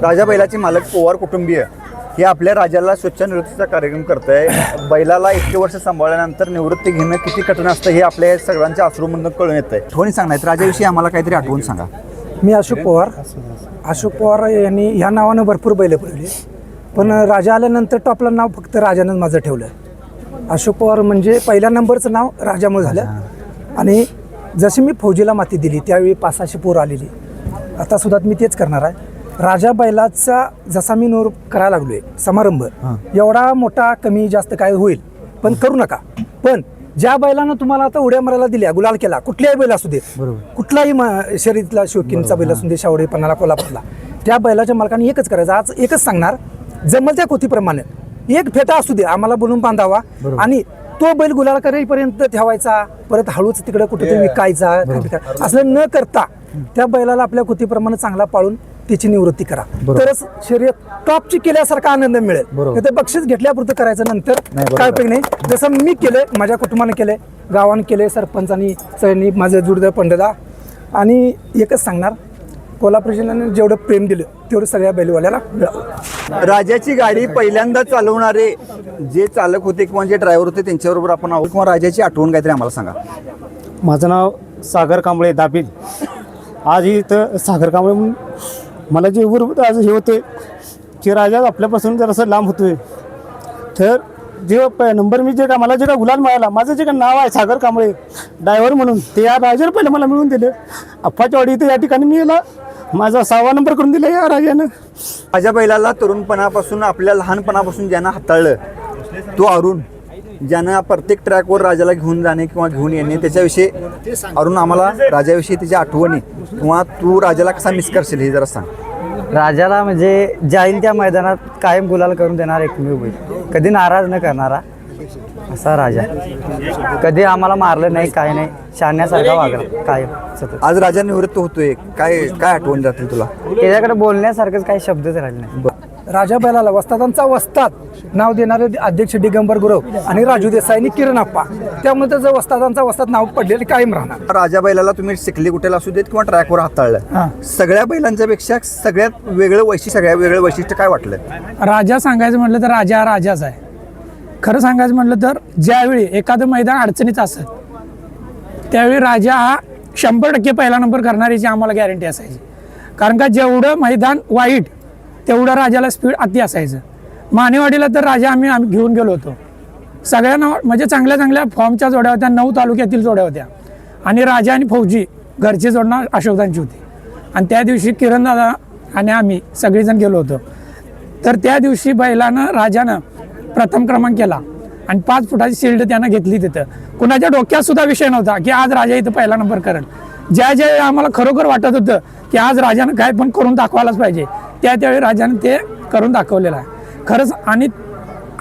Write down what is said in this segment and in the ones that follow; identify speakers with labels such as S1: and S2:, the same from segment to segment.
S1: राजा बैलाचे मालक पवार कुटुंबीय हे आपल्या राजाला स्वच्छ निवृत्तीचा कार्यक्रम करत आहे. बैलाला इतके वर्ष सांभाळल्यानंतर निवृत्ती घेणं किती कठीण असतं हे आपल्या सगळ्यांच्या अश्रूमधून कळून येतं आहे. कोणी सांगणार राजाविषयी आम्हाला काहीतरी आठवून सांगा.
S2: मी अशोक पवार यांनी ह्या नावानं भरपूर बैल पळली, पण राजा आल्यानंतर टॉपला नाव फक्त राजानं माझं ठेवलं. अशोक पवार म्हणजे पहिल्या नंबरचं नाव राजामुळे झालं. आणि जशी मी फौजीला माती दिली त्यावेळी 500-600 पोरं आलेली. आता सुद्धा मी तेच करणार आहे. राजा बैलाचा जसा मी नोर करायला लागलो आहे समारंभ, एवढा मोठा कमी जास्त काय होईल पण करू नका. पण ज्या बैलानं तुम्हाला आता उड्या मारायला दिल्या, गुलाल केला, कुठल्याही बैल असू दे, कुठलाही शर्यतीतला शौकीनचा बैल असू दे, शावडेपणाला कोल्हापूरला, त्या बैलाच्या मालकाने एकच करायचं. आज एकच सांगणार, जमल त्या कोथीप्रमाणे एक फेटा असू दे आम्हाला बोलून बांधावा आणि तो बैल गुलाल करेपर्यंत ठेवायचा, परत हळूच तिकडे कुठेतरी विकायचा. असं न करता त्या बैलाला आपल्या कोथीप्रमाणे चांगला पाळून त्याची निवृत्ती करा, तरच शर्यत टॉपची केल्यासारखा आनंद मिळेल. तर बक्षीस घेतल्यापुरतं करायचं, नंतर काय उपयोग नाही. जसं मी केलंय, माझ्या कुटुंबाने केलंय, गावाने केलंय, सरपंचांनी सगळ्यांनी, माझं जुडदं पंडदा. आणि एकच सांगणार, कोल्हापूर जिल्ह्याने जेवढं प्रेम दिलं तेवढं सगळ्या बैलवाल्याला मिळावं.
S1: राजाची गाडी पहिल्यांदा चालवणारे जे चालक होते किंवा जे ड्रायव्हर होते त्यांच्याबरोबर आपण आहोत, किंवा राजाची आठवण काहीतरी आम्हाला सांगा.
S3: माझं नाव सागर कांबळे दाबील. आज इथं सागर कांबळे म्हणून मला जे बरोबर आज हे होते की राजा आपल्यापासून जरासं लांब होतोय, तर जे नंबर मी जे का मला जे का गुलाल मिळाला, माझं जे का नाव आहे सागर कांबळे ड्रायव्हर म्हणून, ते या राजाला पहिलं मला मिळून दिलं. अप्पाच्या वाडी इथं या ठिकाणी मी याला माझा 6वा नंबर करून दिला या राजानं.
S1: माझ्या बैलाला तरुणपणापासून, आपल्या लहानपणापासून ज्यानं हाताळलं तो अरुण, ज्यानं प्रत्येक ट्रॅकवर राजाला घेऊन जाणे किंवा घेऊन येणे, त्याच्याविषयी अरुण आम्हाला राजाविषयी त्याच्या आठवणी किंवा तू राजाला कसा मिस करशील हे जरा सांग.
S4: राजाला म्हणजे जाईल त्या मैदानात कायम गुलाल करून देणार एकमेव बैल, कधी नाराज न करणारा असा राजा. कधी आम्हाला मारलं नाही, काय नाही, शाण्यासारखा वागला कायम सतत.
S1: आज राजा निवृत्त होतोय, काय काय आठवण जातील तुला?
S4: त्याच्याकडे बोलण्यासारखंच काही शब्दच राहिले नाही.
S2: राजा बैलाला वस्तादांचा वस्ताद नाव देणारे अध्यक्ष दिगंबर गुरव आणि राजू देसाई आणि किरण आप्पा, त्यामुळे त्याचं वस्तादांचा वस्ताद नाव पडलेले कायम राहणार.
S1: राजा बैलाला तुम्ही चिखली कुठेला असू देत किंवा ट्रॅकवर हाताळलं, सगळ्या बैलांच्या पेक्षा सगळ्यात वेगळं वैशिष्ट्य काय वाटलं?
S5: राजा सांगायचं म्हटलं तर राजा राजाच आहे. खरं सांगायचं म्हटलं तर ज्यावेळी एखादं मैदान अडचणीत असत त्यावेळी राजा हा 100% पहिला नंबर करणारीची आम्हाला गॅरंटी असायची. कारण का जेवढं मैदान वाईट तेवढं राजाला स्पीड अति असायचं. मानेवाडीला तर राजा आम्ही घेऊन गेलो होतो. सगळ्यांना म्हणजे चांगल्या चांगल्या फॉर्मच्या जोड्या होत्या, 9 तालुक्यातील जोड्या होत्या. आणि राजा आणि फौजी घरची जोडणं अशोकदांची होती. आणि त्या दिवशी किरण दादा आणि आम्ही सगळेजण गेलो होतो. तर त्या दिवशी बैलानं राजानं प्रथम क्रमांक केला आणि 5 फुटाची शिल्ड त्यानं घेतली. तिथं कुणाच्या डोक्यात सुद्धा विषय नव्हता की आज राजा इथं पहिला नंबर करेल. ज्या आम्हाला खरोखर वाटत होतं की आज राजानं काय पण करून दाखवायलाच पाहिजे, त्यावेळी राजानं ते करून दाखवलेलं आहे खरंच. आणि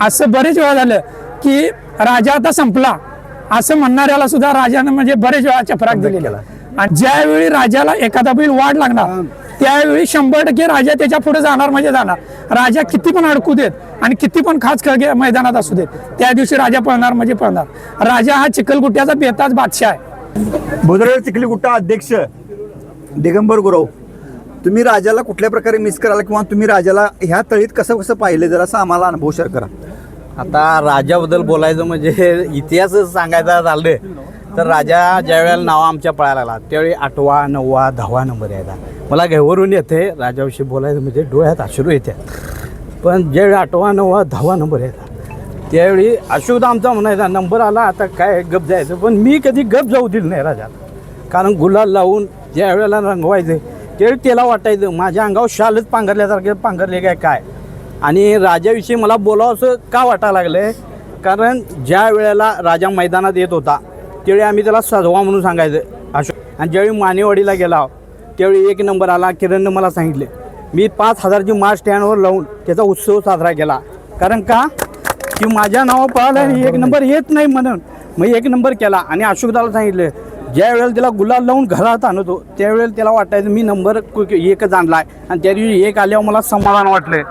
S5: असं बरेच वेळा झालं की राजा आता संपला असं म्हणणाऱ्याला सुद्धा राजानं म्हणजे बरेच वेळा चपराक दिलेला. आणि ज्यावेळी राजाला एखादा बैल वाढ लागणार त्यावेळी 100% राजा त्याच्या पुढे जाणार म्हणजे जाणार. राजा किती पण अडकू देत आणि किती पण खास खळगे मैदानात असू देत, त्या दिवशी राजा पळणार म्हणजे पळणार. राजा हा चिखलगुट्ट्याचा बेताज बादशाह आहे.
S1: भुदरळ चिखलीगुट्टा अध्यक्ष दिगंबर गुरव, तुम्ही राजाला कुठल्या प्रकारे मिस कराल किंवा तुम्ही राजाला ह्या तळीत कसं कसं पाहिलं जरासा आम्हाला अनुभव शेअर करा.
S6: आता राजाबद्दल बोलायचं म्हणजे इतिहासच सांगायचा झालं तर राजा ज्या वेळेला नाव आमच्या पळायला लागला त्यावेळी 8वा 9वा 10वा नंबर यायचा. मला घेवरून येते राजाविषयी बोलायचं म्हणजे डोळ्यात अश्रू येतात. पण ज्यावेळी 8वा 9वा 10वा नंबर यायचा त्यावेळी अशोकदा आमचा म्हणायचा नंबर आला आता काय गप जायचं. पण मी कधी गप जाऊ दिलं नाही राजाला. कारण गुलाल लावून ज्या वेळेला रंगवायचं त्यावेळी त्याला वाटायचं माझ्या अंगावर शालच पांघरल्यासारखे पांघरले काय. आणि राजाविषयी मला बोलावं असं का वाटायला लागलं आहे, कारण ज्या वेळेला राजा मैदानात येत होता त्यावेळी आम्ही त्याला सजवा म्हणून सांगायचं अशोक. आणि ज्यावेळी मानेवाडीला गेला त्यावेळी 1 नंबर आला. किरणनं मला सांगितले मी 5,000ची माळ स्टँडवर लावून त्याचा उत्सव साजरा केला. कारण का की माझ्या नावावर पळाला आणि 1 नंबर येत नाही म्हणून मग 1 नंबर केला. आणि अशोकदाला सांगितलं ज्या वेळेला त्याला गुलाल लावून घरात आणतो त्यावेळेला त्याला वाटायचं मी नंबर 1च आणला आहे. आणि त्या दिवशी 1 आल्यावर मला समाधान वाटलं.